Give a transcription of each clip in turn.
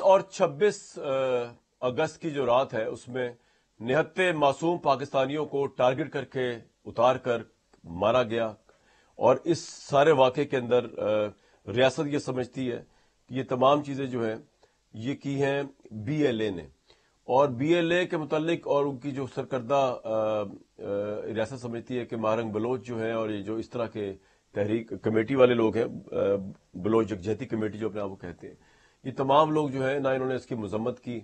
اور 26 اگست کی جو رات ہے اس میں نہتے معصوم پاکستانیوں کو ٹارگٹ کر کے اتار کر مارا گیا، اور اس سارے واقعے کے اندر ریاست یہ سمجھتی ہے کہ یہ تمام چیزیں جو ہیں یہ کی ہیں بی ایل اے نے، اور بی ایل اے کے متعلق اور ان کی جو سرکردہ ریاست سمجھتی ہے کہ مہرنگ بلوچ جو ہے اور یہ جو اس طرح کے تحریک کمیٹی والے لوگ ہیں، بلوچ یکجہتی کمیٹی جو اپنے آپ کو کہتے ہیں، یہ تمام لوگ جو ہے نہ انہوں نے اس کی مذمت کی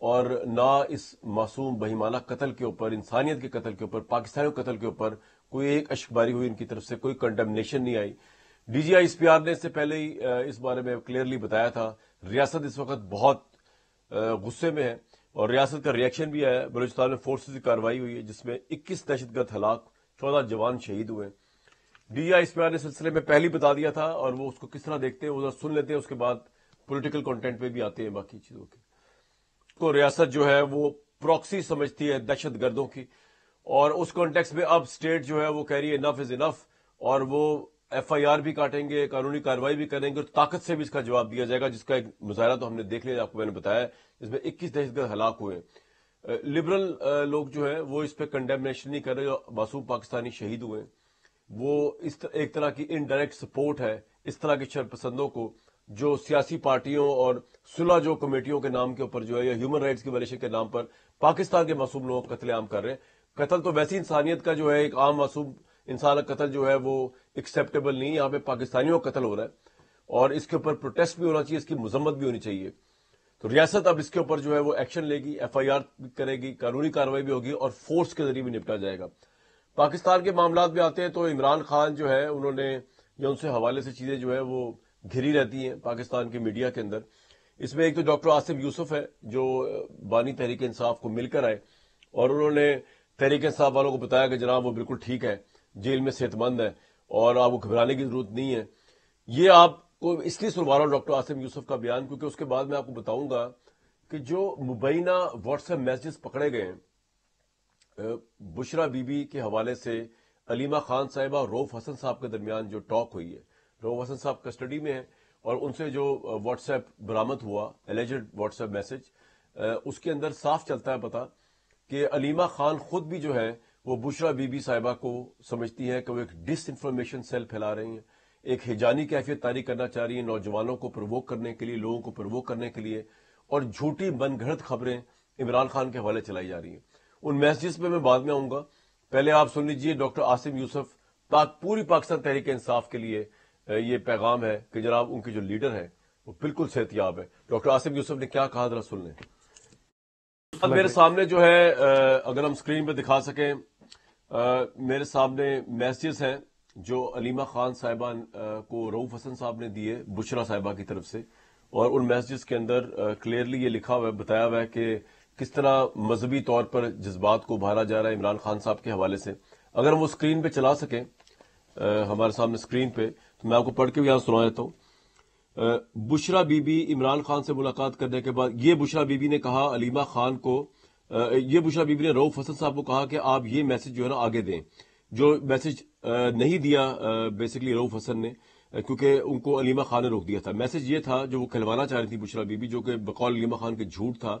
اور نہ اس معصوم بہیمانہ قتل کے اوپر، انسانیت کے قتل کے اوپر، پاکستانیوں کے قتل کے اوپر کوئی ایک اشکباری ہوئی، ان کی طرف سے کوئی کنڈمنیشن نہیں آئی۔ D G I S P R نے اس سے پہلے ہی اس بارے میں کلیئرلی بتایا تھا۔ ریاست اس وقت بہت غصے میں ہے اور ریاست کا ریئیکشن بھی آیا ہے۔ بلوچستان میں فورسز کی کارروائی ہوئی ہے جس میں 21 دہشت گرد ہلاک، 14 جوان شہید ہوئے۔ D G I S P R نے سلسلے میں پہلے بتا دیا تھا، اور وہ اس کو کس طرح دیکھتے ہیں وہ سن لیتے ہیں، اس کے بعد پولیٹیکل کنٹینٹ پہ بھی آتے ہیں باقی چیزوں کے۔ تو ریاست جو ہے وہ پراکسی سمجھتی ہے دہشت گردوں کی، اور اس کانٹیکس میں اب اسٹیٹ جو ہے وہ کہہ رہی ہے انف از انف، اور وہ ایف آئی آر بھی کاٹیں گے، قانونی کارروائی بھی کریں گے، اور طاقت سے بھی اس کا جواب دیا جائے گا، جس کا ایک مظاہرہ تو ہم نے دیکھ لیا، آپ کو میں نے بتایا، جس میں 21 دہشت گرد ہلاک ہوئے۔ لبرل لوگ جو ہیں وہ اس پہ کنڈیمنیشن نہیں کر رہے، جو معصوم پاکستانی شہید ہوئے، وہ ایک طرح کی انڈائریکٹ سپورٹ ہے اس طرح کے شرپسندوں کو جو سیاسی پارٹیوں اور صلح جو کمیٹیوں کے نام کے اوپر جو ہے یا ہیومن رائٹس کی وائلیشن کے نام پر پاکستان کے معصوم لوگوں کو قتل عام کر رہے ہیں۔ قتل تو ویسی انسانیت کا جو ہے ایک عام معصوم انسان کا قتل جو ہے وہ ایکسیپٹیبل نہیں، یہاں پہ پاکستانیوں کا قتل ہو رہا ہے، اور اس کے اوپر پروٹیسٹ بھی ہونا چاہیے، اس کی مذمت بھی ہونی چاہیے۔ تو ریاست اب اس کے اوپر جو ہے وہ ایکشن لے گی، ایف آئی آر بھی کرے گی، قانونی کارروائی بھی ہوگی، اور فورس کے ذریعے بھی نپٹا جائے گا۔ پاکستان کے معاملات میں آتے ہیں تو عمران خان جو ہے انہوں نے جو ان سے حوالے سے چیزیں جو ہے وہ گھری رہتی ہیں پاکستان کے میڈیا کے اندر۔ اس میں ایک تو ڈاکٹر آصف یوسف ہے جو بانی تحریک انصاف کو مل کر آئے، اور انہوں نے تحریک انصاف والوں کو بتایا کہ جناب وہ بالکل ٹھیک ہے، جیل میں صحت مند ہے اور آپ کو گھبرانے کی ضرورت نہیں ہے۔ یہ آپ کو اس لیے سنوا رہا ہوں ڈاکٹر آصف یوسف کا بیان کیونکہ اس کے بعد میں آپ کو بتاؤں گا کہ جو مبینہ واٹس ایپ میسجز پکڑے گئے ہیں بشرا بی بی کے حوالے سے، علیمہ خان صاحبہ اور روف حسن صاحب کے درمیان جو ٹاک ہوئی ہے، روف حسن صاحب کسٹڈی میں ہیں، اور ان سے جو واٹس ایپ برآمد ہوا ایلیجڈ واٹس ایپ میسج، اس کے اندر صاف چلتا ہے پتا کہ علیمہ خان خود بھی جو ہے وہ بشرا بی بی صاحبہ کو سمجھتی ہیں کہ وہ ایک ڈس انفارمیشن سیل پھیلا رہی ہیں، ایک ہیجانی کیفیت طاری کرنا چاہ رہی ہیں نوجوانوں کو پرووک کرنے کے لیے، لوگوں کو پرووک کرنے کے لیے، اور جھوٹی من گھڑت خبریں عمران خان کے حوالے چلائی جا رہی ہیں۔ ان میسجز پہ میں بعد میں آؤں گا، پہلے آپ سن لیجئے ڈاکٹر آصف یوسف پوری پاکستان تحریک انصاف کے لیے یہ پیغام ہے کہ جناب ان کے جو لیڈر ہیں وہ بالکل صحت یاب ہے۔ ڈاکٹر آصف یوسف نے کیا کہا ذرا سن لیں۔ اب میرے سامنے جو ہے اگر ہم اسکرین پہ دکھا سکیں، میرے سامنے میسجز ہیں جو علیمہ خان صاحبہ کو روف حسن صاحب نے دیے بشرا صاحبہ کی طرف سے، اور ان میسجز کے اندر کلیئرلی یہ لکھا ہوا ہے، بتایا ہوا ہے کہ کس طرح مذہبی طور پر جذبات کو ابھارا جا رہا ہے عمران خان صاحب کے حوالے سے۔ اگر ہم وہ اسکرین پہ چلا سکیں ہمارے سامنے اسکرین پہ، تو میں آپ کو پڑھ کے بھی یہاں سنا دیتا ہوں۔ بشرا بی بی عمران خان سے ملاقات کرنے کے بعد یہ بشرا بی بی نے کہا علیمہ خان کو، یہ بشرا بی بی نے روف حسن صاحب کو کہا کہ آپ یہ میسج جو ہے نا آگے دیں، جو میسج نہیں دیا بیسیکلی روف حسن نے، کیونکہ ان کو علیمہ خان نے روک دیا تھا۔ میسج یہ تھا جو وہ کھلوانا چاہ رہی تھی بشرا بی بی، جو کہ بقول علیمہ خان کے جھوٹ تھا۔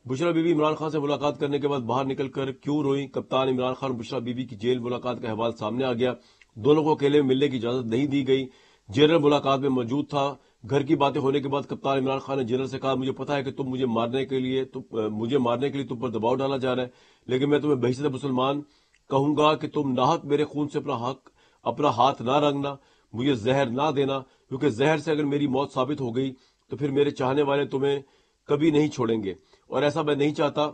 بشرا بی بی عمران خان سے ملاقات کرنے کے بعد باہر نکل کر کیوں روئی؟ کپتان عمران خان بشرا بی بی کی جیل ملاقات کا احوال سامنے آ گیا، دونوں کو اکیلے میں ملنے کی اجازت نہیں دی گئی، جنرل ملاقات میں موجود تھا۔ گھر کی باتیں ہونے کے بعد کپتان عمران خان نے جنرل سے کہا مجھے پتا ہے کہ مجھے مارنے کے لیے تم پر دباؤ ڈالا جا رہا ہے، لیکن میں تمہیں بحیثیت مسلمان کہوں گا کہ تم ناحق میرے خون سے اپنا ہاتھ نہ رنگنا، مجھے زہر نہ دینا، کیونکہ زہر سے اگر میری موت ثابت ہو گئی تو پھر میرے چاہنے والے تمہیں کبھی نہیں چھوڑیں گے، اور ایسا میں نہیں چاہتا۔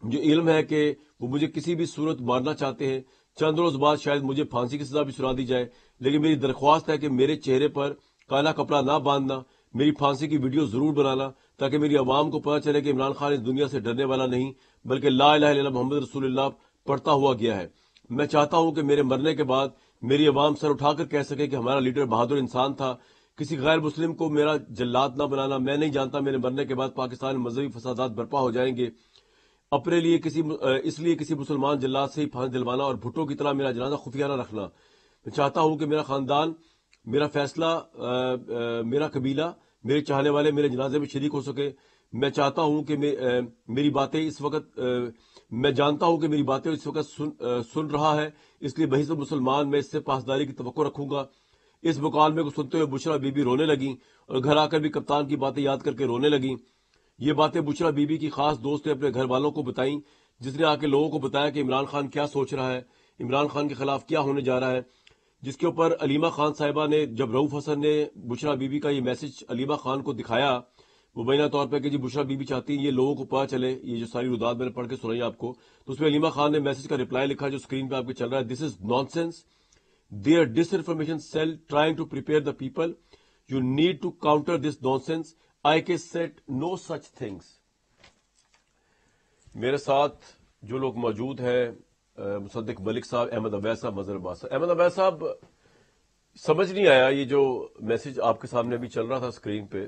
مجھے علم ہے کہ وہ مجھے کسی بھی صورت مارنا چاہتے ہیں، چند روز بعد شاید مجھے پھانسی کی سزا بھی سنا دی جائے، لیکن میری درخواست ہے کہ میرے چہرے پر کالا کپڑا نہ باندھنا، میری پھانسی کی ویڈیو ضرور بنانا تاکہ میری عوام کو پتہ چلے کہ عمران خان اس دنیا سے ڈرنے والا نہیں بلکہ لا الہ الا اللہ محمد رسول اللہ پڑھتا ہوا گیا ہے۔ میں چاہتا ہوں کہ میرے مرنے کے بعد میری عوام سر اٹھا کر کہہ سکے کہ ہمارا لیڈر بہادر انسان تھا، کسی غیر مسلم کو میرا جلاد نہ بنانا۔ میں نہیں جانتا میرے مرنے کے بعد پاکستان میں مذہبی فسادات برپا ہو جائیں گے، اپنے لیے اس لیے کسی مسلمان جلاد سے ہی پھانسی دلوانا اور بھٹو کی طرح میرا جنازہ خفیہ نہ رکھنا۔ میں چاہتا ہوں کہ میرا خاندان، میرا فیصلہ، میرا قبیلہ، میرے چاہنے والے میرے جنازے میں شریک ہو سکے. میں چاہتا ہوں کہ میری باتیں اس وقت میں جانتا ہوں کہ میری باتیں اس وقت سن رہا ہے، اس لیے بحیثیت مسلمان میں اس سے پاسداری کی توقع رکھوں گا. اس مکالمے کو سنتے ہوئے بشرا بی بی رونے لگیں اور گھر آ کر بھی کپتان کی باتیں یاد کر کے رونے لگیں. یہ باتیں بشرا بی بی کی خاص دوست نے اپنے گھر والوں کو بتائیں، جس نے آ کے لوگوں کو بتایا کہ عمران خان کیا سوچ رہا ہے، عمران خان کے خلاف کیا ہونے جا رہا ہے. جس کے اوپر علیمہ خان صاحبہ نے، جب رؤوف حسن نے بشرا بی بی کا یہ میسج علیمہ خان کو دکھایا مبینہ طور پہ کہ جی بشرا بی بی چاہتی ہیں یہ لوگوں کو پتا چلے، یہ جو ساری رداد میں نے پڑھ کے سنائی آپ کو، تو اس میں علیمہ خان نے میسج کا رپلائی لکھا جو اسکرین پہ آپ کے چل رہا ہے. This is nonsense. Their disinformation cell trying to prepare the people. You need to counter this nonsense. IK said no such things. میرے ساتھ جو لوگ موجود ہیں، مصدق ملک صاحب، احمد عبید صاحب، مظہر عباس صاحب. احمد عبید صاحب، سمجھ نہیں آیا یہ جو میسج آپ کے سامنے ابھی چل رہا تھا اسکرین پہ،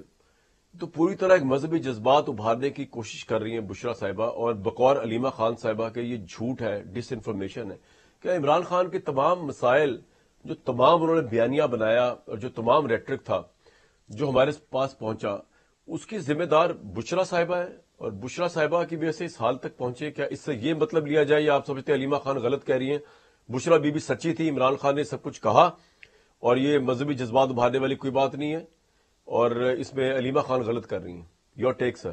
تو پوری طرح ایک مذہبی جذبات ابھارنے کی کوشش کر رہی ہیں بشرا صاحبہ، اور بقور علیمہ خان صاحبہ کہ یہ جھوٹ ہے، ڈس انفارمیشن ہے. کہ عمران خان کے تمام مسائل جو تمام انہوں نے بیانیہ بنایا اور جو تمام ریٹرک تھا جو ہمارے پاس پہنچا، اس کی ذمہ دار بشرا صاحبہ ہے، اور بشرا صاحبہ کی وجہ سے اس حال تک پہنچے. کیا اس سے یہ مطلب لیا جائے یا آپ سمجھتے ہیں علیمہ خان غلط کہہ رہی ہیں؟ بشرا بی بی سچی تھی، عمران خان نے سب کچھ کہا، اور یہ مذہبی جذبات ابھارنے والی کوئی بات نہیں ہے، اور اس میں علیمہ خان غلط کر رہی ہیں. یور ٹیک سر.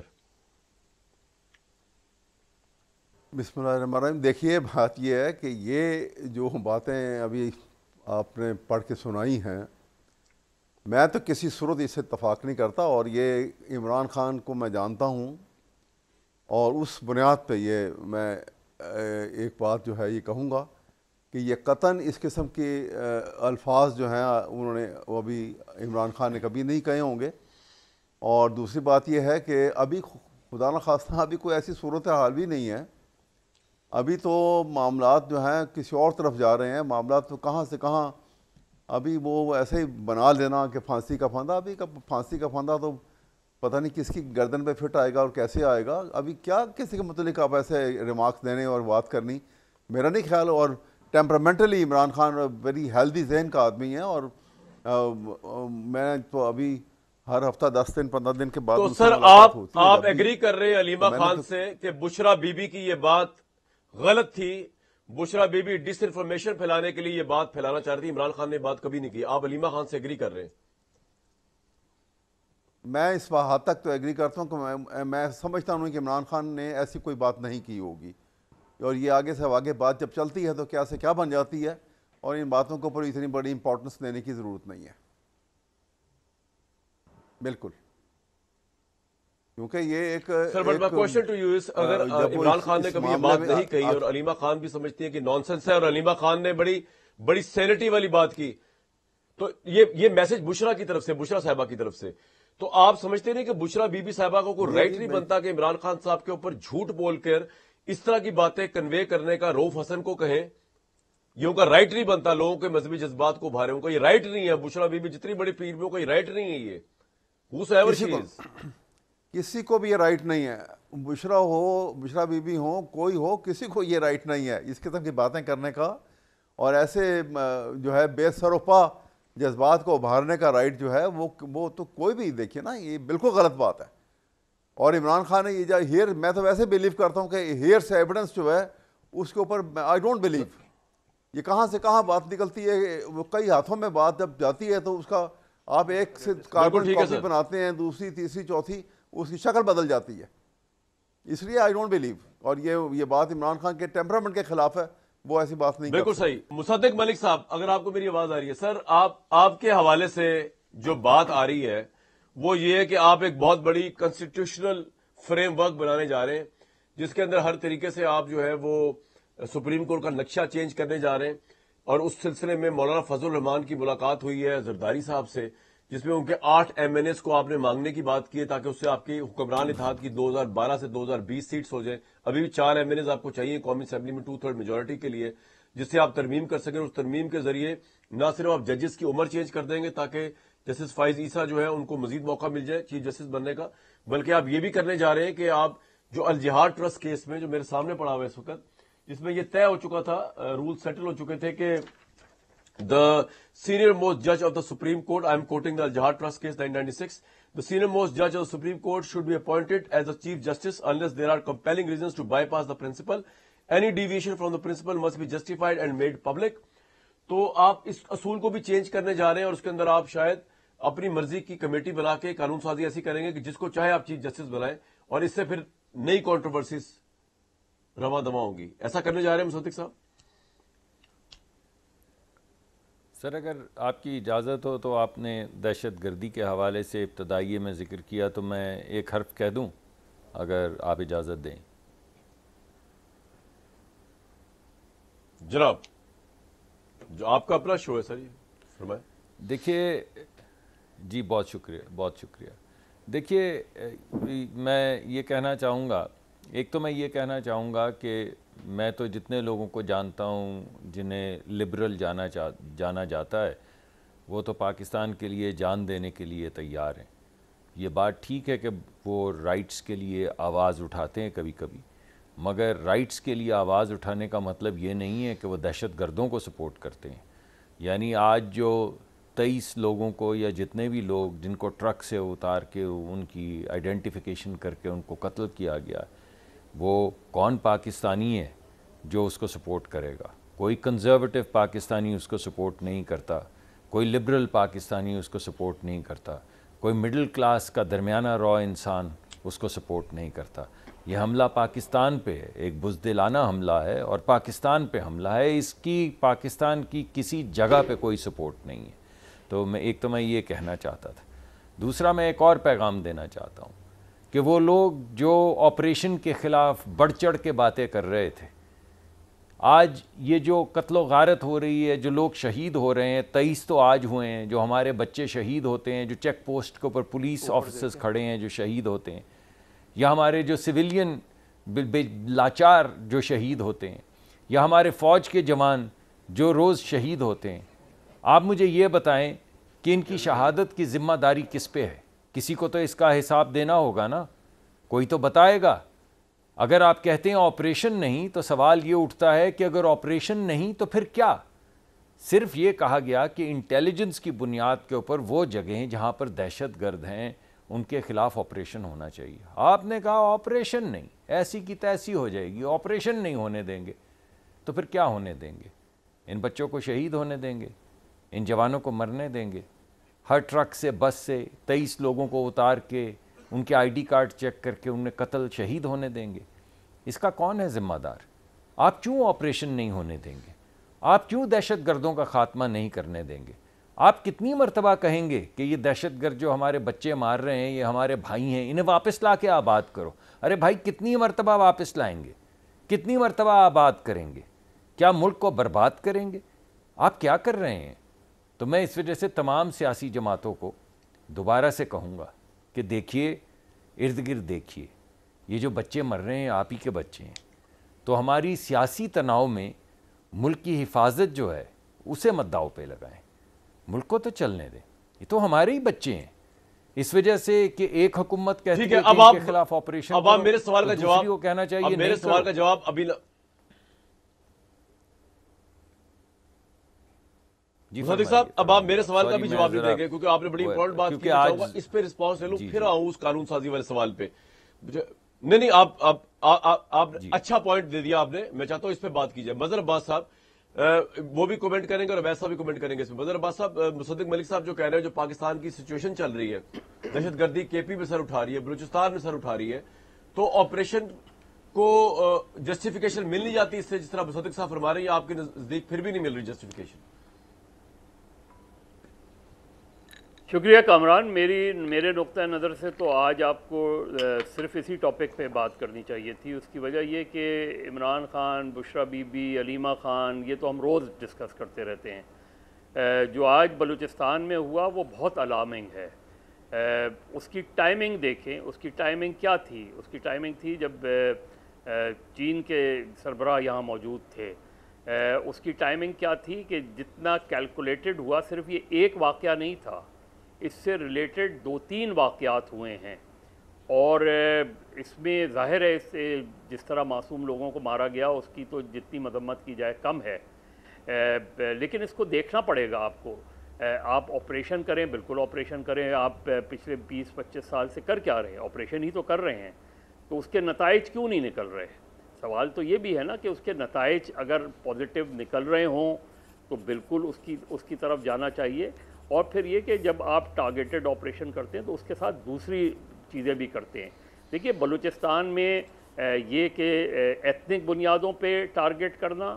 بسم اللہ الرحمن الرحیم. دیکھیے بات یہ ہے کہ یہ جو باتیں ابھی آپ نے پڑھ کے سنائی ہیں، میں تو کسی صورت اس سے اتفاق نہیں کرتا، اور یہ عمران خان کو میں جانتا ہوں، اور اس بنیاد پہ یہ میں ایک بات جو ہے یہ کہوں گا کہ یہ قطعاً اس قسم کے الفاظ جو ہیں انہوں نے وہ ابھی عمران خان نے کبھی نہیں کہے ہوں گے. اور دوسری بات یہ ہے کہ ابھی خدا نخواستہ ابھی کوئی ایسی صورت حال بھی نہیں ہے. ابھی تو معاملات جو ہیں کسی اور طرف جا رہے ہیں، معاملات تو کہاں سے کہاں. ابھی وہ ایسے ہی بنا لینا کہ پھانسی کا پھندہ، ابھی پھانسی کا پھندہ تو پتہ نہیں کس کی گردن پہ فٹ آئے گا اور کیسے آئے گا. ابھی کیا کسی کے متعلق آپ ایسے ریمارکس دینے اور بات کرنی، میرا نہیں خیال. اور ٹیمپرامنٹلی عمران خان ویری ہیلدی ذہن کا آدمی ہے، اور میں تو ابھی ہر ہفتہ 10 دن 15 دن کے بعد تو سر آپ ایگری کر رہے ہیں علیمہ خان سے کہ بشرا بی بی کی یہ بات غلط تھی؟ بشرا بی بی ڈس انفارمیشن پھیلانے کے لیے یہ بات پھیلانا چاہ رہی تھی، عمران خان نے بات کبھی نہیں کی. آپ علیمہ خان سے ایگری کر رہے ہیں؟ میں اس حد تک تو ایگری کرتا ہوں کہ میں سمجھتا ہوں کہ عمران خان نے ایسی کوئی بات نہیں کی ہوگی، اور یہ آگے سے آگے بات جب چلتی ہے تو کیا سے کیا بن جاتی ہے، اور ان باتوں کے اوپر اتنی بڑی امپورٹنس دینے کی ضرورت نہیں ہے. بالکل، کیونکہ یہ ایک sir but my question to you is, اگر عمران خان نے کبھی یہ بات نہیں کہی اور علیمہ خان بھی سمجھتی ہے کہ نان سینس ہے، اور علیمہ خان نے بڑی سینٹی والی بات کی، تو یہ میسج بشرا کی طرف سے، بشرا صاحبہ کی طرف سے، تو آپ سمجھتے نہیں کہ بشرا بی بی صاحبہ کو کوئی رائٹ نہیں بنتا کہ عمران خان صاحب کے اوپر جھوٹ بول کر اس طرح کی باتیں کنوے کرنے کا رؤوف حسن کو کہیں؟ یہ ان کا رائٹ نہیں بنتا، لوگوں کے مذہبی جذبات کو ابھارے. ان کا یہ رائٹ نہیں ہے. بشرا بی بی جتنی بڑی پیر میں کوئی رائٹ نہیں ہے. یہ کسی کو بھی یہ رائٹ نہیں ہے. بشرا ہو، بشرا بی بی ہو، کوئی ہو، کسی کو یہ رائٹ نہیں ہے اس قسم کی باتیں کرنے کا، اور ایسے جو ہے بے سر و پا جذبات کو ابھارنے کا رائٹ جو ہے وہ تو کوئی بھی دیکھیے نا، یہ بالکل غلط بات ہے. اور عمران خان نے یہ میں تو ویسے بلیو کرتا ہوں کہ ہیئر سے ایویڈنس جو ہے اس کے اوپر آئی ڈونٹ بلیو. یہ کہاں سے کہاں بات نکلتی ہے، وہ کئی ہاتھوں میں بات جب جاتی ہے تو اس کا آپ ایک سے کاربن کاپی بناتے ہیں، دوسری تیسری چوتھی اس کی شکل بدل جاتی ہے. اس لیے آئی ڈونٹ بلیو. اور یہ بات عمران خان کے ٹیمپرامنٹ کے خلاف ہے، وہ ایسی بات نہیں. بالکل صحیح. مصدق ملک صاحب، اگر آپ کو میری آواز آ رہی ہے، سر آپ کے حوالے سے جو بات آ رہی ہے وہ یہ ہے کہ آپ ایک بہت بڑی کانسٹیٹیوشنل فریم ورک بنانے جا رہے ہیں، جس کے اندر ہر طریقے سے آپ جو ہے وہ سپریم کورٹ کا نقشہ چینج کرنے جا رہے ہیں. اور اس سلسلے میں مولانا فضل الرحمان کی ملاقات ہوئی ہے زرداری صاحب سے، جس میں ان کے 8 MNAs کو آپ نے مانگنے کی بات کی ہے تاکہ اس سے آپ کی حکمران اتحاد کی 2012 سے 2020 سیٹس ہو جائیں. ابھی بھی 4 MNAs آپ کو چاہیے قومی اسمبلی میں 2/3 میجورٹی کے لیے، جس سے آپ ترمیم کر سکیں. اس ترمیم کے ذریعے نہ صرف آپ ججز کی عمر چینج کر دیں گے تاکہ جسٹس فائز عیسیٰ جو ہے ان کو مزید موقع مل جائے چیف جسٹس بننے کا، بلکہ آپ یہ بھی کرنے جا رہے ہیں کہ آپ جو الجہاد ٹرسٹ کیس میں جو میرے سامنے پڑا ہوا ہے اس وقت، جس میں یہ طے ہو چکا تھا، رول سیٹل ہو چکے تھے کہ the senior most judge of the Supreme Court, I am quoting the Al-Jihad Trust case 1996, The senior most judge of the Supreme Court should be appointed as the Chief Justice unless there are compelling reasons to bypass the principle. Any deviation from the principle must be justified and made public. تو آپ اس اصول کو بھی change کرنے جا رہے ہیں اور اس کے اندر آپ شاید اپنی مرضی کی کمیٹی بنا کے قانون سازی ایسی کریں گے کہ جس کو چاہے آپ چیف جسٹس بنائیں اور اس سے پھر نئی کنٹروورسیز رواں دواں ہوں گی. ایسا کرنے جا رہے ہیں مصدق صاحب؟ سر اگر آپ کی اجازت ہو تو آپ نے دہشت گردی کے حوالے سے ابتدائیے میں ذکر کیا تو میں ایک حرف کہہ دوں اگر آپ اجازت دیں. جناب جو آپ کا اپنا شو ہے سر، یہ فرمائیں. دیکھیے جی بہت شکریہ بہت شکریہ. دیکھیے میں یہ کہنا چاہوں گا، ایک تو میں یہ کہنا چاہوں گا کہ میں تو جتنے لوگوں کو جانتا ہوں جنہیں لبرل جانا جاتا ہے وہ تو پاکستان کے لیے جان دینے کے لیے تیار ہیں. یہ بات ٹھیک ہے کہ وہ رائٹس کے لیے آواز اٹھاتے ہیں کبھی کبھی، مگر رائٹس کے لیے آواز اٹھانے کا مطلب یہ نہیں ہے کہ وہ دہشت گردوں کو سپورٹ کرتے ہیں. یعنی آج جو 23 لوگوں کو یا جتنے بھی لوگ جن کو ٹرک سے اتار کے ان کی آئیڈینٹیفیکیشن کر کے ان کو قتل کیا گیا، وہ کون پاکستانی ہے جو اس کو سپورٹ کرے گا؟ کوئی کنزرویٹو پاکستانی اس کو سپورٹ نہیں کرتا، کوئی لبرل پاکستانی اس کو سپورٹ نہیں کرتا، کوئی مڈل کلاس کا درمیانہ رو انسان اس کو سپورٹ نہیں کرتا. یہ حملہ پاکستان پہ ہے، ایک بزدلانہ حملہ ہے اور پاکستان پہ حملہ ہے. اس کی پاکستان کی کسی جگہ پہ کوئی سپورٹ نہیں ہے. تو میں یہ کہنا چاہتا تھا. دوسرا میں ایک اور پیغام دینا چاہتا ہوں کہ وہ لوگ جو آپریشن کے خلاف بڑھ چڑھ کے باتیں کر رہے تھے، آج یہ جو قتل و غارت ہو رہی ہے، جو لوگ شہید ہو رہے ہیں، 23 تو آج ہوئے ہیں، جو ہمارے بچے شہید ہوتے ہیں، جو چیک پوسٹ کے اوپر پولیس آفیسرز کھڑے ہیں جو شہید ہوتے ہیں، یا ہمارے جو سویلین لاچار جو شہید ہوتے ہیں، یا ہمارے فوج کے جوان جو روز شہید ہوتے ہیں، آپ مجھے یہ بتائیں کہ ان کی شہادت کی ذمہ داری کس پہ ہے؟ کسی کو تو اس کا حساب دینا ہوگا نا، کوئی تو بتائے گا. اگر آپ کہتے ہیں آپریشن نہیں تو سوال یہ اٹھتا ہے کہ اگر آپریشن نہیں تو پھر کیا؟ صرف یہ کہا گیا کہ انٹیلیجنس کی بنیاد کے اوپر وہ جگہیں جہاں پر دہشت گرد ہیں ان کے خلاف آپریشن ہونا چاہیے. آپ نے کہا آپریشن نہیں، ایسی کی تیسی ہو جائے گی، آپریشن نہیں ہونے دیں گے. تو پھر کیا ہونے دیں گے؟ ان بچوں کو شہید ہونے دیں گے؟ ان جوانوں کو مرنے دیں گے؟ ہر ٹرک سے بس سے 23 لوگوں کو اتار کے ان کے آئی ڈی کارڈ چیک کر کے انہیں قتل شہید ہونے دیں گے؟ اس کا کون ہے ذمہ دار؟ آپ کیوں آپریشن نہیں ہونے دیں گے؟ آپ کیوں دہشت گردوں کا خاتمہ نہیں کرنے دیں گے؟ آپ کتنی مرتبہ کہیں گے کہ یہ دہشت گرد جو ہمارے بچے مار رہے ہیں یہ ہمارے بھائی ہیں، انہیں واپس لا کے آباد کرو؟ ارے بھائی کتنی مرتبہ واپس لائیں گے؟ کتنی مرتبہ آباد کریں گے؟ کیا ملک کو برباد کریں گے؟ آپ کیا کر رہے ہیں؟ تو میں اس وجہ سے تمام سیاسی جماعتوں کو دوبارہ سے کہوں گا کہ دیکھیے، ارد گرد دیکھیے، یہ جو بچے مر رہے ہیں آپ ہی کے بچے ہیں. تو ہماری سیاسی تناؤ میں ملک کی حفاظت جو ہے اسے مت داؤ پہ لگائیں. ملک کو تو چلنے دیں، یہ تو ہمارے ہی بچے ہیں. اس وجہ سے کہ ایک حکومت کہتی ہے کہ ان کے خلاف آپریشن، اب آپ میرے سوال کا جواب، کو کہنا چاہیے میرے سوال کا جواب ابھی صادق صاحب، اب آپ میرے سوال کا بھی جواب نہیں دیں گے کیونکہ آپ نے بڑی امپورٹنٹ بات کی. چاہوں گا اس پہ رسپانس لے لوں، پھر آؤں اس قانون سازی والے سوال پہ. نہیں آپ اچھا پوائنٹ دے دیا آپ نے. میں چاہتا ہوں اس پہ بات کی جائے. مظہر عباس صاحب وہ بھی کمنٹ کریں گے اور ویسا بھی کمنٹ کریں گے اس میں. مظہر عباس صاحب، مصدق ملک صاحب جو کہہ رہے ہیں جو پاکستان کی سچویشن چل رہی ہے، دہشت گردی کے پی میں سر اٹھا رہی ہے، بلوچستان میں سر اٹھا رہی ہے، تو آپریشن کو جسٹیفیکیشن مل نہیں جاتی اس سے، جس طرح مصدق صاحب فرما رہے ہیں، آپ کے نزدیک پھر بھی نہیں مل رہی جسٹیفیکیشن؟ شکریہ کامران. میرے نقطہ نظر سے تو آج آپ کو صرف اسی ٹاپک پہ بات کرنی چاہیے تھی. اس کی وجہ یہ کہ عمران خان، بشرا بی بی، علیمہ خان، یہ تو ہم روز ڈسکس کرتے رہتے ہیں. جو آج بلوچستان میں ہوا وہ بہت الارمنگ ہے. اس کی ٹائمنگ دیکھیں، اس کی ٹائمنگ کیا تھی؟ اس کی ٹائمنگ تھی جب چین کے سربراہ یہاں موجود تھے. اس کی ٹائمنگ کیا تھی کہ جتنا کیلکولیٹڈ ہوا، صرف یہ ایک واقعہ نہیں تھا، اس سے ریلیٹڈ 2-3 واقعات ہوئے ہیں. اور اس میں ظاہر ہے اس سے جس طرح معصوم لوگوں کو مارا گیا اس کی تو جتنی مذمت کی جائے کم ہے. لیکن اس کو دیکھنا پڑے گا آپ کو آپ آپریشن کریں، بالکل آپریشن کریں. آپ پچھلے 20-25 سال سے کر کیا رہے ہیں؟ آپریشن ہی تو کر رہے ہیں. تو اس کے نتائج کیوں نہیں نکل رہے؟ سوال تو یہ بھی ہے نا کہ اس کے نتائج اگر پازیٹیو نکل رہے ہوں تو بالکل اس کی طرف جانا چاہیے. اور پھر یہ کہ جب آپ ٹارگیٹڈ آپریشن کرتے ہیں تو اس کے ساتھ دوسری چیزیں بھی کرتے ہیں. دیکھیے بلوچستان میں یہ کہ ایتھنک بنیادوں پہ ٹارگیٹ کرنا،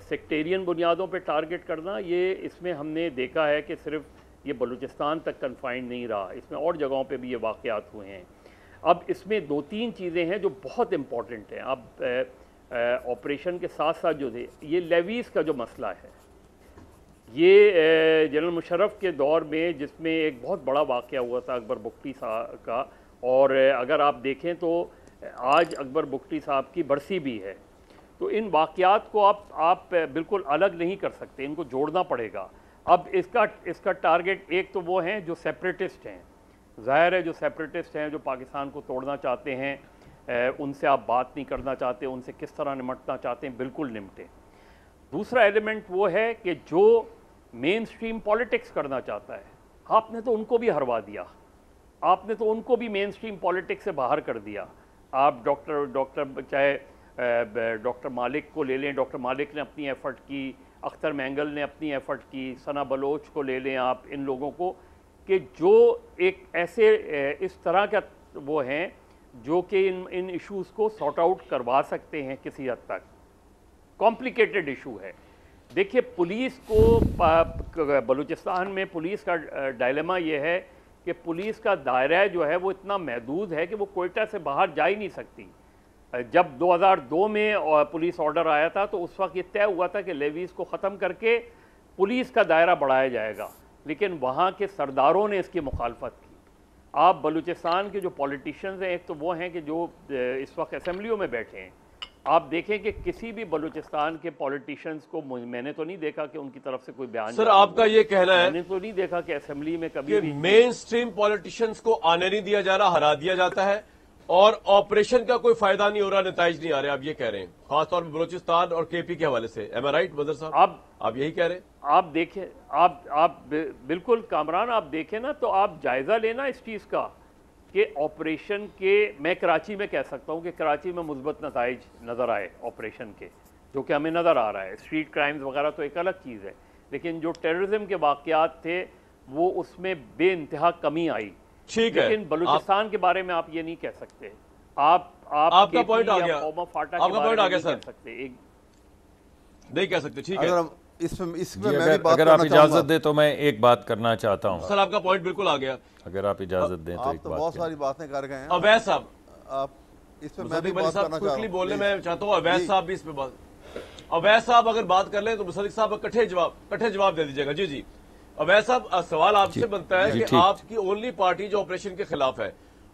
سیکٹیرین بنیادوں پہ ٹارگیٹ کرنا، یہ اس میں ہم نے دیکھا ہے کہ صرف یہ بلوچستان تک کنفائنڈ نہیں رہا، اس میں اور جگہوں پہ بھی یہ واقعات ہوئے ہیں. اب اس میں 2-3 چیزیں ہیں جو بہت امپورٹنٹ ہیں. اب آپریشن کے ساتھ ساتھ جو تھے یہ لیویز کا جو مسئلہ ہے، یہ جنرل مشرف کے دور میں جس میں ایک بہت بڑا واقعہ ہوا تھا اکبر بگٹی صاحب کا، اور اگر آپ دیکھیں تو آج اکبر بگٹی صاحب کی برسی بھی ہے. تو ان واقعات کو آپ بالکل الگ نہیں کر سکتے، ان کو جوڑنا پڑے گا. اب اس کا ٹارگیٹ ایک تو وہ ہیں جو سیپریٹسٹ ہیں، ظاہر ہے جو سیپریٹسٹ ہیں جو پاکستان کو توڑنا چاہتے ہیں، ان سے آپ بات نہیں کرنا چاہتے، ان سے کس طرح نمٹنا چاہتے ہیں، بالکل نمٹیں. دوسرا ایلیمنٹ وہ ہے کہ جو مین سٹریم پالیٹکس کرنا چاہتا ہے، آپ نے تو ان کو بھی ہروا دیا، آپ نے تو ان کو بھی مین سٹریم پالیٹکس سے باہر کر دیا. آپ چاہے ڈاکٹر مالک کو لے لیں، ڈاکٹر مالک نے اپنی ایفرٹ کی، اختر مینگل نے اپنی ایفرٹ کی، ثنا بلوچ کو لے لیں آپ، ان لوگوں کو کہ جو ایک ایسے اس طرح کا وہ ہیں جو کہ ان ایشوز کو سارٹ آؤٹ کروا سکتے ہیں. کسی حد تک کمپلیکیٹڈ ایشو ہے. دیکھیے پولیس کو بلوچستان میں پولیس کا ڈائلیما یہ ہے کہ پولیس کا دائرہ جو ہے وہ اتنا محدود ہے کہ وہ کوئٹہ سے باہر جا ہی نہیں سکتی. جب 2002 میں پولیس آرڈر آیا تھا تو اس وقت یہ طے ہوا تھا کہ لیویز کو ختم کر کے پولیس کا دائرہ بڑھایا جائے گا، لیکن وہاں کے سرداروں نے اس کی مخالفت کی. آپ بلوچستان کے جو پولیٹیشنز ہیں، ایک تو وہ ہیں کہ جو اس وقت اسمبلیوں میں بیٹھے ہیں، آپ دیکھیں کہ کسی بھی بلوچستان کے پولیٹیشنز کو میں نے تو نہیں دیکھا کہ ان کی طرف سے کوئی بیان. سر آپ کا یہ کہنا ہے میں نے تو نہیں دیکھا کہ اسمبلی میں کبھی بھی مین سٹریم پولیٹیشنز کو آنے نہیں دیا جا رہا، ہرا دیا جاتا ہے، اور آپریشن کا کوئی فائدہ نہیں ہو رہا، نتائج نہیں آ رہے. آپ یہ کہہ رہے ہیں خاص طور پہ بلوچستان اور کے پی کے حوالے سے. ایم آئی رائٹ مظہر صاحب؟ آپ یہی کہہ رہے ہیں؟ آپ دیکھیں، آپ بالکل کامران، آپ دیکھیں نا تو آپ جائزہ لینا اس چیز کا کہ آپریشن کے، میں کراچی میں کہہ سکتا ہوں کہ کراچی میں مثبت نتائج نظر آئے آپریشن کے، جو کہ ہمیں نظر آ رہا ہے. اسٹریٹ کرائمز وغیرہ تو ایک الگ چیز ہے، لیکن جو ٹیررزم کے واقعات تھے وہ اس میں بے انتہا کمی آئی. ٹھیک ہے، لیکن بلوچستان کے بارے میں آپ یہ نہیں کہہ سکتے. آپ کا پوائنٹ آ گیا، آپ کا پوائنٹ آ گیا سر، نہیں کہہ سکتے. ٹھیک ہے، اس میں میں بھی بات اگر آپ اجازت دیں تو میں ایک بات کرنا چاہتا ہوں. سر آپ کا پوائنٹ بالکل آ گیا، اگر آپ اجازت دیں تو ایک آپ تو بات بہت ساری باتیں کر گئے ہیں. اویس صاحب، آپ اس پہ میں بھی بات کرنا چاہ رہا ہوں. بولنے میں چاہتا ہوں، اویس صاحب بھی اس پہ بات، اویس صاحب اگر بات کر لیں تو مصدق صاحب کٹھے جواب دے دیجیے گا. جی اویس صاحب، سوال آپ سے بنتا ہے کہ آپ کی اونلی پارٹی جو آپریشن کے خلاف ہے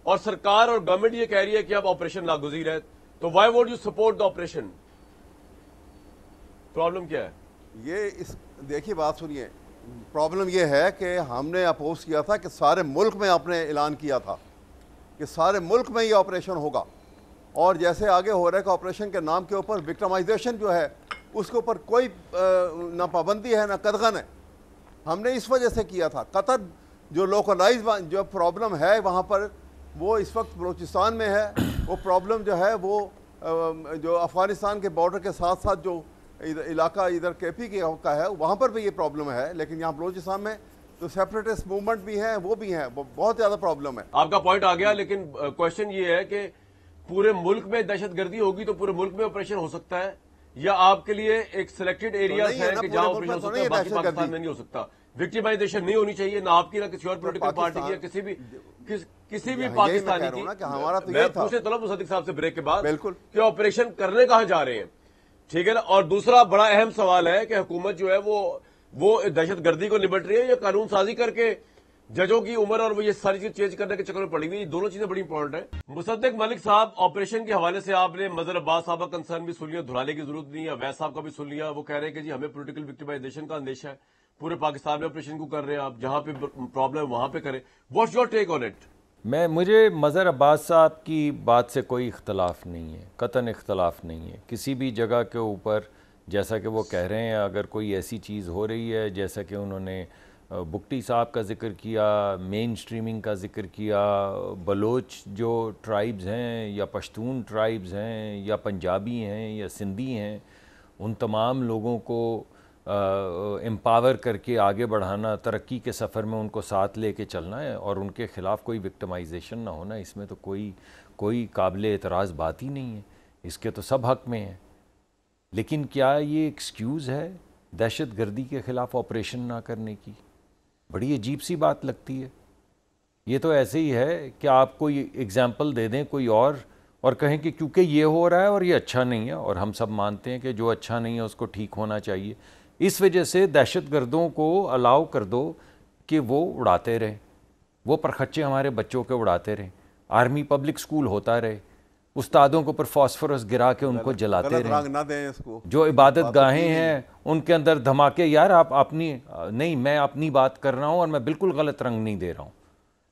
اور سرکار اور گورنمنٹ یہ کہہ رہی ہے کہ اب آپریشن ناگزیر ہے، تو why would you support the operation? Problem کیا ہے؟ دیکھیے بات سنیے، پرابلم یہ ہے کہ ہم نے اپوز کیا تھا کہ سارے ملک میں آپ نے اعلان کیا تھا کہ سارے ملک میں یہ آپریشن ہوگا، اور جیسے آگے ہو رہا ہے کہ آپریشن کے نام کے اوپر وکٹمائزیشن جو ہے اس کے اوپر کوئی نہ پابندی ہے نہ قدغن ہے. ہم نے اس وجہ سے کیا تھا. قطر جو لوکلائز جو پرابلم ہے وہاں پر، وہ اس وقت بلوچستان میں ہے. وہ پرابلم جو ہے وہ جو افغانستان کے بارڈر کے ساتھ ساتھ جو علاقہ ادھر کے پی کے کا ہے وہاں پر بھی یہ پرابلم ہے، لیکن یہاں بلوچستان میں تو سیپریٹسٹ موومنٹ بھی ہیں، وہ بھی ہیں، بہت زیادہ پرابلم ہے. آپ کا پوائنٹ آ گیا، لیکن کوشچن یہ ہے کہ پورے ملک میں دہشت گردی ہوگی تو پورے ملک میں آپریشن ہو سکتا ہے، یا آپ کے لیے ایک سلیکٹڈ ایریاز ہے کہ جہاں آپریشن ہو سکتا ہے، باقی پاکستان میں نہیں ہو سکتا؟ وکٹمائزیشن نہیں ہونی چاہیے، نہ آپ کی نہ کسی اور پولیٹیکل پارٹی کی، کسی بھی پاکستانی کی. میں پوچھے طلب مصدق صاحب سے بریک کے بعد کہ آپریشن کرنے کہاں جا رہے ہیں، ٹھیک ہے نا؟ اور دوسرا بڑا اہم سوال ہے کہ حکومت جو ہے وہ دہشت گردی کو نمٹ رہی ہے یا قانون سازی کر کے ججوں کی عمر اور وہ یہ ساری چیز چینج کرنے کے چکر میں پڑی ہوئی. یہ دونوں چیزیں بڑی امپورٹنٹ ہیں. مصدق ملک صاحب، آپریشن کے حوالے سے آپ نے مظہر عباس صاحب کا کنسرن بھی سن لیا، دہرانے کی ضرورت نہیں ہے. اویس صاحب کا بھی سن لیا، وہ کہہ رہے ہیں کہ جی ہمیں پولیٹیکل وکٹمائزیشن کا اندیشہ ہے، پورے پاکستان میں آپریشن کو کر رہے ہیں آپ، جہاں پہ پرابلم وہاں پہ کریں. What's your take on it? مجھے مظہر عباس صاحب کی بات سے کوئی اختلاف نہیں ہے، قطعاً اختلاف نہیں ہے. کسی بھی جگہ کے اوپر جیسا کہ وہ کہہ رہے ہیں، اگر کوئی ایسی چیز ہو رہی ہے جیسا کہ انہوں نے بگٹی صاحب کا ذکر کیا، مین سٹریمنگ کا ذکر کیا، بلوچ جو ٹرائبز ہیں یا پشتون ٹرائبز ہیں یا پنجابی ہیں یا سندھی ہیں، ان تمام لوگوں کو امپاور کر کے آگے بڑھانا، ترقی کے سفر میں ان کو ساتھ لے کے چلنا ہے، اور ان کے خلاف کوئی وکٹمائزیشن نہ ہونا، اس میں تو کوئی قابل اعتراض بات ہی نہیں ہے، اس کے تو سب حق میں ہیں۔ لیکن کیا یہ ایکسکیوز ہے دہشت گردی کے خلاف آپریشن نہ کرنے کی؟ بڑی عجیب سی بات لگتی ہے۔ یہ تو ایسے ہی ہے کہ آپ کوئی ایگزامپل دے دیں کوئی اور کہیں کہ کیونکہ یہ ہو رہا ہے اور یہ اچھا نہیں ہے، اور ہم سب مانتے ہیں کہ جو اچھا نہیں ہے اس کو ٹھیک ہونا چاہیے، اس وجہ سے دہشت گردوں کو الاؤ کر دو کہ وہ اڑاتے رہیں، وہ پرخچے ہمارے بچوں کے اڑاتے رہیں، آرمی پبلک سکول ہوتا رہے، استادوں کو پر فاسفورس گرا کے ان کو جلاتے رہیں، رنگ نہ دیں اس کو، جو عبادت گاہیں ہیں ان کے اندر دھماکے۔ یار آپ اپنی نہیں، میں اپنی بات کر رہا ہوں اور میں بالکل غلط رنگ نہیں دے رہا ہوں،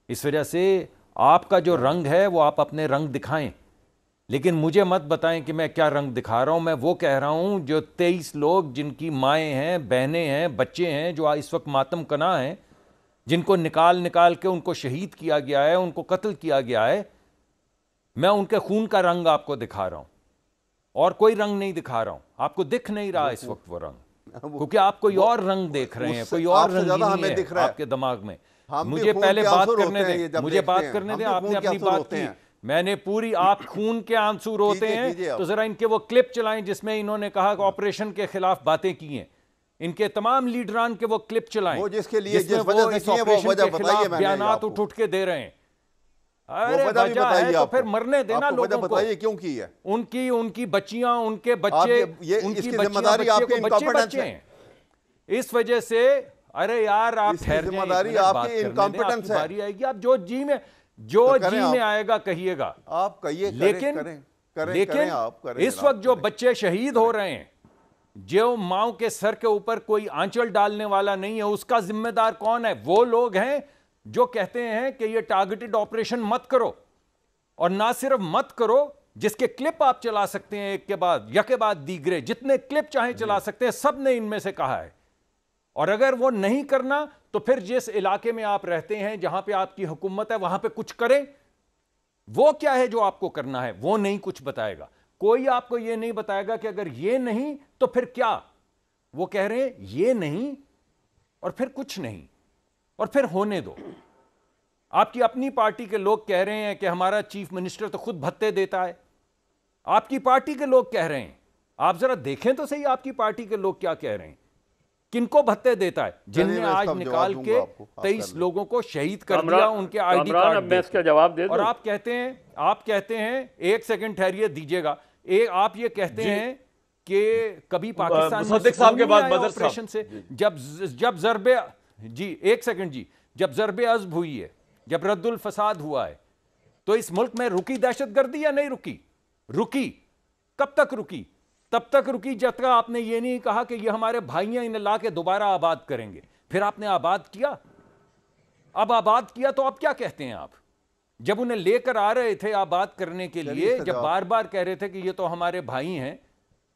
اس وجہ سے آپ کا جو رنگ ہے وہ آپ اپنے رنگ دکھائیں، لیکن مجھے مت بتائیں کہ میں کیا رنگ دکھا رہا ہوں۔ میں وہ کہہ رہا ہوں جو 23 لوگ جن کی مائیں ہیں، بہنیں ہیں، بچے ہیں، جو اس وقت ماتم کنا ہیں، جن کو نکال کے ان کو شہید کیا گیا ہے، ان کو قتل کیا گیا ہے، میں ان کے خون کا رنگ آپ کو دکھا رہا ہوں، اور کوئی رنگ نہیں دکھا رہا ہوں۔ آپ کو دکھ نہیں رہا اس وقت وہ رنگ، کیونکہ آپ کوئی اور رنگ دیکھ رہے ہیں، کوئی اور رنگینی ہے آپ کے دماغ میں۔ مجھے پہلے بات کرنے دیں، مجھے بات کرنے دیں، آپ نے اپنی بات کی، میں نے پوری، آپ خون کے آنسو روتے ہیں تو ذرا ان کے وہ کلپ چلائیں جس میں انہوں نے کہا کہ آپریشن کے خلاف باتیں کی ہیں، ان کے تمام لیڈران کے وہ کلپ چلائیں جس کے لیے جس میں وہ اس آپریشن کے خلاف بیانات اٹھ کے دے رہے ہیں۔ ارے وجہ ہے تو پھر مرنے دینا لوگوں کو، بتائیے کیوں کی ہے؟ ان کی بچیاں، ان کے بچے، ان کی بچے بچے ہیں، اس وجہ سے۔ ارے یار آپ ٹھہر جائیں، بات کرنے دیں، آپ کی باری آئے گی، آپ جو جی میں آئے گا کہیے گا، آپ کہیے، لیکن اس وقت جو بچے شہید ہو رہے ہیں، جو ماؤں کے سر کے اوپر کوئی آنچل ڈالنے والا نہیں ہے، اس کا ذمہ دار کون ہے؟ وہ لوگ ہیں جو کہتے ہیں کہ یہ ٹارگٹڈ آپریشن مت کرو، اور نہ صرف مت کرو، جس کے کلپ آپ چلا سکتے ہیں ایک کے بعد دیگرے، جتنے کلپ چاہیں چلا سکتے ہیں، سب نے ان میں سے کہا ہے۔ اور اگر وہ نہیں کرنا تو پھر جس علاقے میں آپ رہتے ہیں، جہاں پہ آپ کی حکومت ہے، وہاں پہ کچھ کریں۔ وہ کیا ہے جو آپ کو کرنا ہے؟ وہ نہیں کچھ بتائے گا، کوئی آپ کو یہ نہیں بتائے گا کہ اگر یہ نہیں تو پھر کیا۔ وہ کہہ رہے ہیں یہ نہیں اور پھر کچھ نہیں، اور پھر ہونے دو۔ آپ کی اپنی پارٹی کے لوگ کہہ رہے ہیں کہ ہمارا چیف منسٹر تو خود بھتے دیتا ہے، آپ کی پارٹی کے لوگ کہہ رہے ہیں۔ آپ ذرا دیکھیں تو صحیح آپ کی پارٹی کے لوگ کیا کہہ رہے ہیں، کن کو بھتے دیتا ہے؟ جن نے آج نکال کے 23 لوگوں کو شہید کر دیا، ان کے آئی ڈی کارڈ میں اس کا جواب دے دوں۔ اور آپ کہتے ہیں ایک سیکنڈ ٹھہریے دیجیے گا، آپ یہ کہتے ہیں کہ کبھی پاکستان میں صاحب کے بعد آپریشن سے جب ضرب ایک سیکنڈ جب ضرب عضب ہوئی ہے، جب رد الفساد ہوا ہے، تو اس ملک میں رکی دہشت گردی یا نہیں رکی؟ کب تک رکی؟ تب تک رکی جب تک آپ نے یہ نہیں کہا کہ یہ ہمارے بھائی ہیں، انہیں لا کے دوبارہ آباد کریں گے۔ پھر آپ نے آباد کیا، اب آباد کیا تو اب کیا کہتے ہیں آپ؟ جب انہیں لے کر آ رہے تھے آباد کرنے کے لیے، جب بار بار کہہ رہے تھے کہ یہ تو ہمارے بھائی ہیں،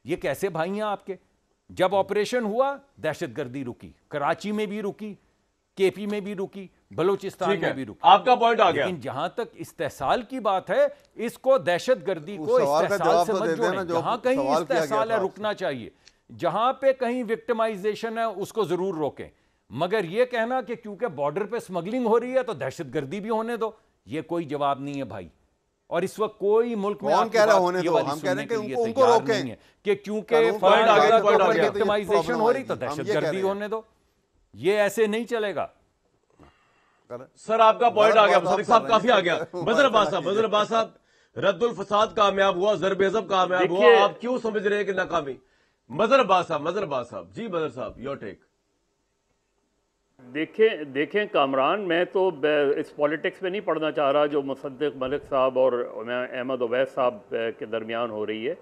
یہ کیسے بھائی ہیں آپ کے؟ جب آپریشن ہوا دہشت گردی رکی، کراچی میں بھی رکی، کے پی میں بھی رکی، بلوچستان میں بھی رکی۔ آپ کا پوائنٹ آ گیا، لیکن جہاں تک استحصال کی بات ہے، اس کو دہشت گردی کو استحصال سے مت جوڑیں۔ جہاں کہیں استحصال ہے رکنا چاہیے، جہاں پہ کہیں وکٹمائزیشن ہے اس کو ضرور روکیں، مگر یہ کہنا کہ کیونکہ بارڈر پہ سمگلنگ ہو رہی ہے تو دہشت گردی بھی ہونے دو، یہ کوئی جواب نہیں ہے بھائی۔ اور اس وقت کوئی ملک میں آپ کی بات یہ والی سننے کے لیے تیار نہیں ہے کہ کیونکہ فلاں جگہ پر وکٹمائزیشن ہو رہی تو دہشت گردی ہونے دو، یہ ایسے نہیں چلے گا۔ سر آپ کا پوائنٹ آ گیا، صدیق صاحب کافی آ گیا۔ مظہر عباس صاحب، رد الفساد کامیاب ہوا، ضرب عضب کامیاب ہوا، آپ کیوں سمجھ رہے ہیں کہ ناکامی؟ مظہر عباس صاحب جی، مظہر صاحب یور ٹیک۔ دیکھیں کامران، میں تو اس پولیٹکس میں نہیں پڑھنا چاہ رہا جو مصدق ملک صاحب اور احمد اویس صاحب کے درمیان ہو رہی ہے۔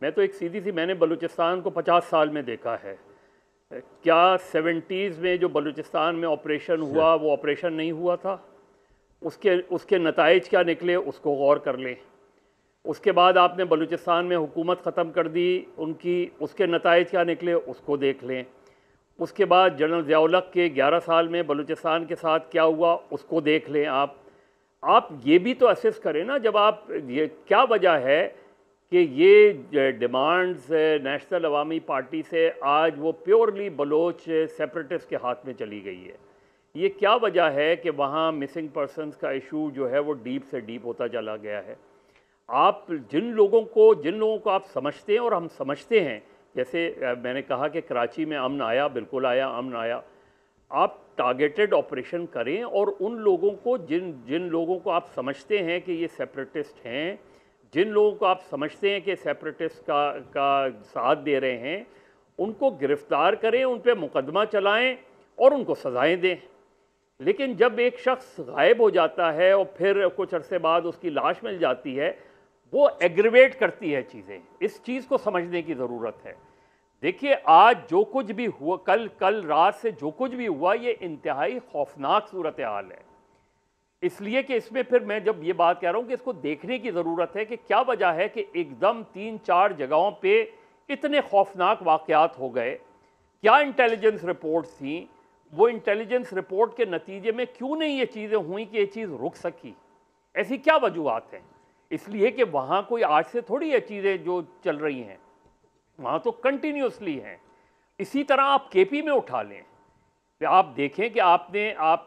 میں تو ایک سیدھی سی، میں نے بلوچستان کو 50 سال میں دیکھا ہے۔ کیا 70s میں جو بلوچستان میں آپریشن ہوا وہ آپریشن نہیں ہوا تھا؟ اس کے نتائج کیا نکلے اس کو غور کر لیں۔ اس کے بعد آپ نے بلوچستان میں حکومت ختم کر دی، اس کے نتائج کیا نکلے اس کو دیکھ لیں۔ اس کے بعد جنرل ضیاء الحق کے 11 سال میں بلوچستان کے ساتھ کیا ہوا اس کو دیکھ لیں آپ یہ بھی تو اسیس کریں نا، جب آپ یہ کیا وجہ ہے کہ یہ ڈیمانڈز نیشنل عوامی پارٹی سے آج وہ پیورلی بلوچ سیپریٹسٹ کے ہاتھ میں چلی گئی ہے؟ یہ کیا وجہ ہے کہ وہاں مسنگ پرسنز کا ایشو جو ہے وہ ڈیپ سے ڈیپ ہوتا چلا گیا ہے؟ آپ جن لوگوں کو آپ سمجھتے ہیں اور ہم سمجھتے ہیں، جیسے میں نے کہا کہ کراچی میں امن آیا، بالکل آیا، امن آیا، آپ ٹارگیٹڈ آپریشن کریں اور ان لوگوں کو جن لوگوں کو آپ سمجھتے ہیں کہ یہ سیپریٹسٹ ہیں، جن لوگوں کو آپ سمجھتے ہیں کہ سیپریٹسٹ کا ساتھ دے رہے ہیں، ان کو گرفتار کریں، ان پہ مقدمہ چلائیں اور ان کو سزائیں دیں۔ لیکن جب ایک شخص غائب ہو جاتا ہے اور پھر کچھ عرصے بعد اس کی لاش مل جاتی ہے، وہ ایگریویٹ کرتی ہے چیزیں۔ اس چیز کو سمجھنے کی ضرورت ہے۔ دیکھیے آج جو کچھ بھی ہوا، کل رات سے جو کچھ بھی ہوا، یہ انتہائی خوفناک صورتحال ہے۔ اس لیے کہ اس میں پھر میں جب یہ بات کہہ رہا ہوں کہ اس کو دیکھنے کی ضرورت ہے کہ کیا وجہ ہے کہ ایک دم 3-4 جگہوں پہ اتنے خوفناک واقعات ہو گئے، کیا انٹیلیجنس رپورٹس تھیں، وہ انٹیلیجنس رپورٹ کے نتیجے میں کیوں نہیں یہ چیزیں ہوئیں کہ یہ چیز رک سکی، ایسی کیا وجوہات ہیں؟ اس لیے کہ وہاں کوئی آج سے تھوڑی یہ چیزیں جو چل رہی ہیں، وہاں تو کنٹینیوسلی ہیں۔ اسی طرح آپ کے پی میں اٹھا لیں، آپ دیکھیں کہ آپ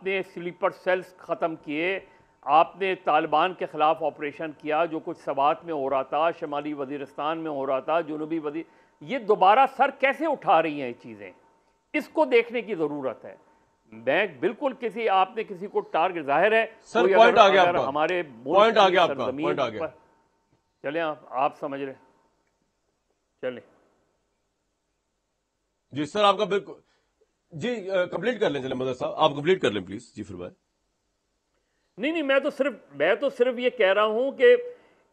نے سلیپر سیلز ختم کیے، آپ نے طالبان کے خلاف آپریشن کیا، جو کچھ سوات میں ہو رہا تھا، شمالی وزیرستان میں ہو رہا تھا، جنوبی یہ دوبارہ سر کیسے اٹھا رہی ہیں یہ چیزیں؟ اس کو دیکھنے کی ضرورت ہے۔ میں بالکل آپ نے کسی کو ٹارگٹ، ظاہر ہے سر پوائنٹ آ گیا آپ کا، ہمارے پوائنٹ آ گیا آپ کا، پوائنٹ آ گیا، چلیں آپ سمجھ رہے، چلیں جی سر آپ کا بالکل، جی کمپلیٹ کر لیں، چلیں مدر صاحب آپ کمپلیٹ کر لیں پلیز، جی فرمائیں۔ نہیں میں تو صرف یہ کہہ رہا ہوں کہ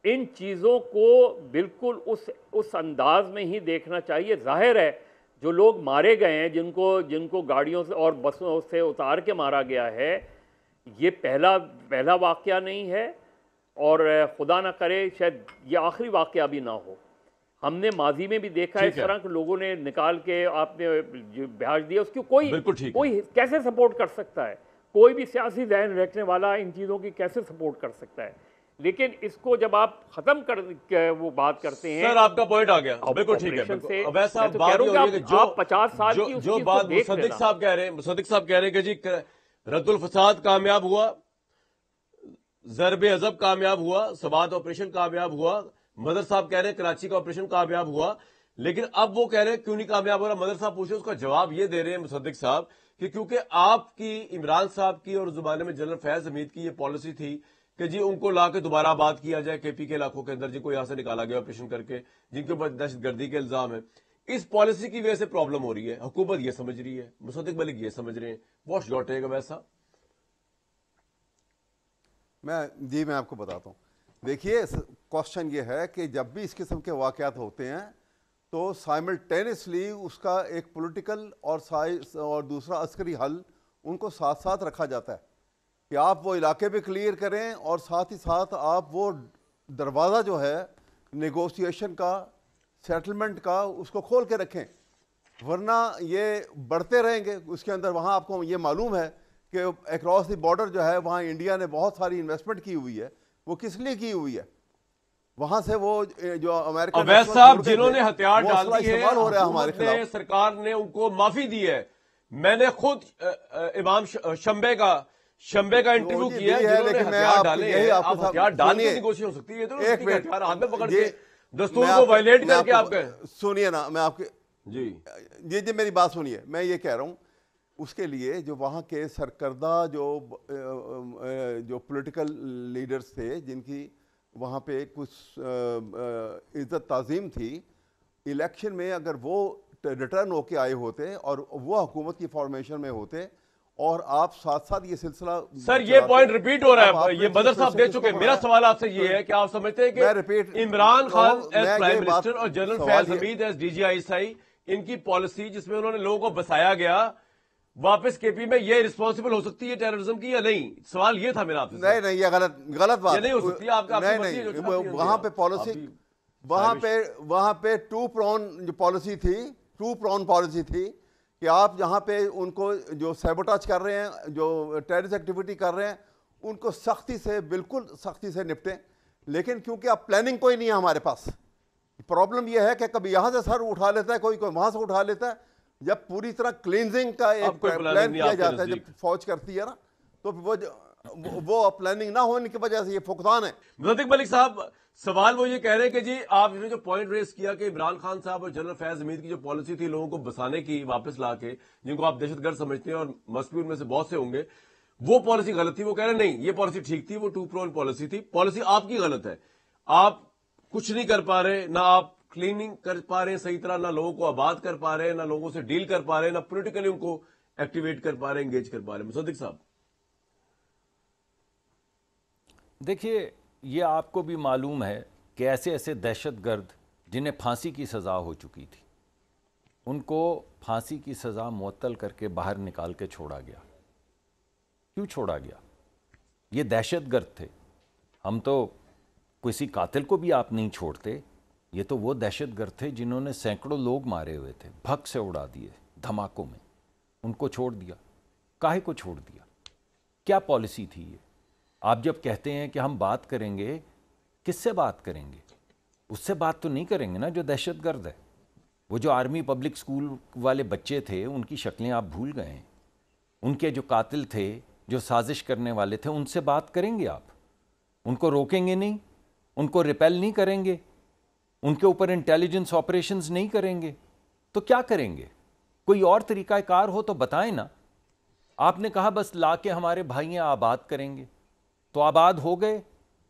ان چیزوں کو بالکل اس انداز میں ہی دیکھنا چاہیے۔ ظاہر ہے جو لوگ مارے گئے ہیں، جن کو گاڑیوں سے اور بسوں سے اتار کے مارا گیا ہے، یہ پہلا واقعہ نہیں ہے، اور خدا نہ کرے شاید یہ آخری واقعہ بھی نہ ہو۔ ہم نے ماضی میں بھی دیکھا ہے اس طرح کہ لوگوں نے نکال کے آپ نے بھیج دیا، اس کی کوئی کیسے سپورٹ کر سکتا ہے؟ کوئی بھی سیاسی ذہن رکھنے والا ان چیزوں کی کیسے سپورٹ کر سکتا ہے؟ لیکن اس کو جب آپ ختم کر وہ بات کرتے ہیں، سر آپ کا پوائنٹ آ گیا، بالکل ٹھیک ہے۔ ویسا بات یہ ہو رہی ہے کہ آپ 50 سال کی جو بات مصدق صاحب کہہ رہے ہیں کہ جی رد الفساد کامیاب ہوا، ضرب عضب کامیاب ہوا، سوات آپریشن کامیاب ہوا، مدر صاحب کہہ رہے ہیں کراچی کا آپریشن کامیاب ہوا، لیکن اب وہ کہہ رہے ہیں کیوں نہیں کامیاب ہو رہا؟ مدر صاحب پوچھے، اس کا جواب یہ دے رہے ہیں مصدق صاحب کہ کیونکہ آپ کی، عمران صاحب کی اور زمانے میں جنرل فیض حمید کی یہ پالیسی تھی کہ جی ان کو لا کے دوبارہ آباد کیا جائے کے پی کے علاقوں کے اندر، جن کو یہاں سے نکالا گیا آپریشن کر کے، جن کے اوپر دہشت گردی کے الزام ہے۔ اس پالیسی کی وجہ سے پرابلم ہو رہی ہے، حکومت یہ سمجھ رہی ہے، مصدق ملک یہ سمجھ رہے ہیں، واٹس یور ٹیک ویسا؟ میں آپ کو بتاتا ہوں۔ دیکھیے کوشچن یہ ہے کہ جب بھی اس قسم کے واقعات ہوتے ہیں تو سائملٹینیسلی اس کا ایک پولیٹیکل اور دوسرا عسکری حل ان کو ساتھ ساتھ رکھا جاتا ہے کہ آپ وہ علاقے بھی کلیئر کریں اور ساتھ ہی ساتھ آپ وہ دروازہ جو ہے نیگوسیشن کا، سیٹلمنٹ کا، اس کو کھول کے رکھیں، ورنہ یہ بڑھتے رہیں گے اس کے اندر۔ وہاں آپ کو یہ معلوم ہے کہ اکراس دی بارڈر جو ہے وہاں انڈیا نے بہت ساری انویسٹمنٹ کی ہوئی ہے، وہ کس لیے کی ہوئی ہے؟ وہاں سے وہ جو امریکہ اویس صاحب جنہوں نے ہتھیار ڈال دی ہے، حکومت نے، سرکار نے ان کو معافی دی ہے۔ میں نے خود امام شمبے کا انٹرویو کیا ہے، جنہوں نے ہتھیار ڈالے ہیں۔ آپ ہتھیار ڈال کے نیگوشیشن ہو سکتی ہے، تو ہتھیار ہاتھ میں پکڑ کے دستور کو وائلیٹ کر کے آپ کہیں۔ سنیے نا، میں آپ کے جی میری بات سنیے، میں یہ کہہ رہا ہوں اس کے لیے جو وہاں کے سرکردہ جو پولیٹیکل لیڈرز تھے، جن کی وہاں پہ کچھ عزت تعظیم تھی، الیکشن میں اگر وہ ریٹرن ہو کے آئے ہوتے اور وہ حکومت کی فارمیشن میں ہوتے، اور آپ ساتھ ساتھ یہ سلسلہ، سر یہ پوائنٹ ریپیٹ ہو رہا ہے، یہ بدر صاحب دے چکے۔ میرا سوال آپ سے یہ ہے کہ آپ سمجھتے ہیں کہ Imran Khan as prime minister اور general Faiz Hameed as D G I S I, ان کی پالیسی جس میں انہوں نے لوگوں کو بسایا گیا، واپس کے پی میں یہ رسپانسبل ہو سکتی ہے ٹیررزم کی یا نہیں؟ سوال یہ تھا میرا آپ سے۔ نہیں یہ غلط بات نہیں ہو سکتی، آپ کا نہیں، وہاں پہ پالیسی، وہاں پہ ٹو پرون پالیسی تھی کہ آپ یہاں پہ ان کو جو سیبوٹاج کر رہے ہیں, جو ٹیررسٹ ایکٹیویٹی کر رہے ہیں, ان کو سختی سے, بالکل سختی سے نپٹیں. لیکن کیونکہ اب پلاننگ کوئی نہیں ہے ہمارے پاس, پرابلم یہ ہے کہ کبھی یہاں سے سر اٹھا لیتا ہے کوئی وہاں سے اٹھا لیتا ہے. جب پوری طرح کلینزنگ کا ایک پلان کیا جاتا ہے, جب فوج کرتی ہے نا, تو وہ پلاننگ نہ ہونے کی وجہ سے یہ فقدان ہے. مصدق ملک صاحب, سوال وہ یہ کہہ رہے ہیں کہ جی آپ نے جو پوائنٹ ریز کیا کہ عمران خان صاحب اور جنرل فیاض حمید کی جو پالیسی تھی لوگوں کو بسانے کی واپس لا کے, جن کو آپ دہشت گرد سمجھتے ہیں اور مسئول میں سے بہت سے ہوں گے, وہ پالیسی غلط تھی. وہ کہہ رہے ہیں نہیں, یہ پالیسی ٹھیک تھی, وہ 2-pro پالیسی تھی. پالیسی آپ کی غلط ہے, آپ کچھ نہیں کر پا رہے, نہ آپ کلیننگ کر پا رہے ہیں صحیح طرح, نہ لوگوں کو آباد کر پا رہے ہیں, نہ لوگوں سے ڈیل کر پا رہے ہیں, نہ پولیٹیکلی ان کو ایکٹیویٹ کر پا رہے ہیں, انگیج کر پا رہے ہیں. مصدق صاحب دیکھیے, یہ آپ کو بھی معلوم ہے کہ ایسے ایسے دہشت گرد جنہیں پھانسی کی سزا ہو چکی تھی, ان کو پھانسی کی سزا معطل کر کے باہر نکال کے چھوڑا گیا. کیوں چھوڑا گیا؟ یہ دہشت گرد تھے. ہم تو کسی قاتل کو بھی آپ نہیں چھوڑتے, یہ تو وہ دہشت گرد تھے جنہوں نے سینکڑوں لوگ مارے ہوئے تھے, بھگ سے اڑا دیے دھماکوں میں. ان کو چھوڑ دیا. کاہے کو چھوڑ دیا؟ کیا پالیسی تھی یہ؟ آپ جب کہتے ہیں کہ ہم بات کریں گے, کس سے بات کریں گے؟ اس سے بات تو نہیں کریں گے نا جو دہشت گرد ہے. وہ جو آرمی پبلک سکول والے بچے تھے, ان کی شکلیں آپ بھول گئے ہیں. ان کے جو قاتل تھے, جو سازش کرنے والے تھے, ان سے بات کریں گے آپ؟ ان کو روکیں گے نہیں, ان کو ریپیل نہیں کریں گے, ان کے اوپر انٹیلیجنس آپریشنز نہیں کریں گے, تو کیا کریں گے؟ کوئی اور طریقہ کار ہو تو بتائیں نا. آپ نے کہا بس لا کے ہمارے بھائیاں آباد کریں گے, تو آباد ہو گئے.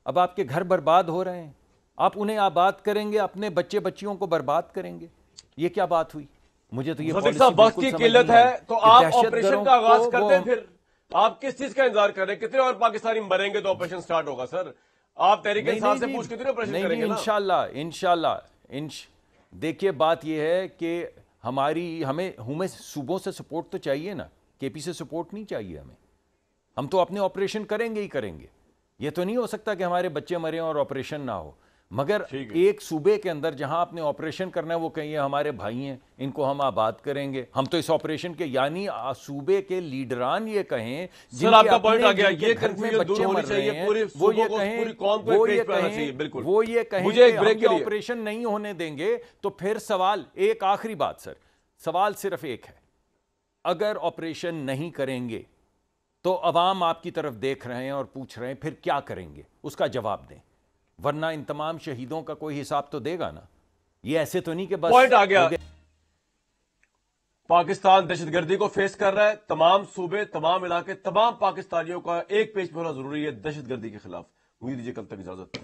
اب آپ کے گھر برباد ہو رہے ہیں, آپ انہیں آباد کریں گے, اپنے بچے بچیوں کو برباد کریں گے. یہ کیا بات ہوئی؟ مجھے تو یہ مصدق صاحب وقت کی قلت ہے, تو آپ آپریشن کا آغاز کرتے ہیں, پھر آپ کس چیز کا انتظار کر رہے ہیں؟ کتنے اور پاکستانی مریں گے تو آپریشن سٹارٹ ہوگا سر؟ آپ تحریک انصاف سے پوچھ کتنے آپریشن کریں گے؟ انشاءاللہ. دیکھیے, بات یہ ہے کہ ہمیں صوبوں سے سپورٹ تو چاہیے نا, کے پی سے سپورٹ نہیں چاہیے ہمیں. ہم تو اپنے آپریشن کریں گے ہی کریں گے. یہ تو نہیں ہو سکتا کہ ہمارے بچے مریں اور آپریشن نہ ہو. مگر ایک صوبے کے اندر جہاں آپ نے آپریشن کرنا ہے, وہ کہیں ہمارے بھائی ہیں, ان کو ہم آباد کریں گے. ہم تو اس آپریشن کے, یعنی صوبے کے لیڈران یہ کہیں, سر آپ کا پوائنٹ آ گیا, یہ کنفیوژن دور ہونی چاہیے, پوری صوبوں کو, پوری قوم کو ایک پیج پہ آنا چاہیے. بالکل, وہ یہ کہیں کہ ہم یہ آپریشن نہیں ہونے دیں گے, تو پھر سوال, ایک آخری بات سر, سوال صرف ایک ہے, اگر آپریشن نہیں کریں گے تو عوام آپ کی طرف دیکھ رہے ہیں اور پوچھ رہے ہیں پھر کیا کریں گے, اس کا جواب دیں. ورنہ ان تمام شہیدوں کا کوئی حساب تو دے گا نا. یہ ایسے تو نہیں کہ بس پوائنٹ آ گیا. پاکستان دہشت گردی کو فیس کر رہا ہے, تمام صوبے, تمام علاقے, تمام پاکستانیوں کا ایک پیج پہ ہونا ضروری ہے دہشت گردی کے خلاف. امید دیجیے کل تک اجازت.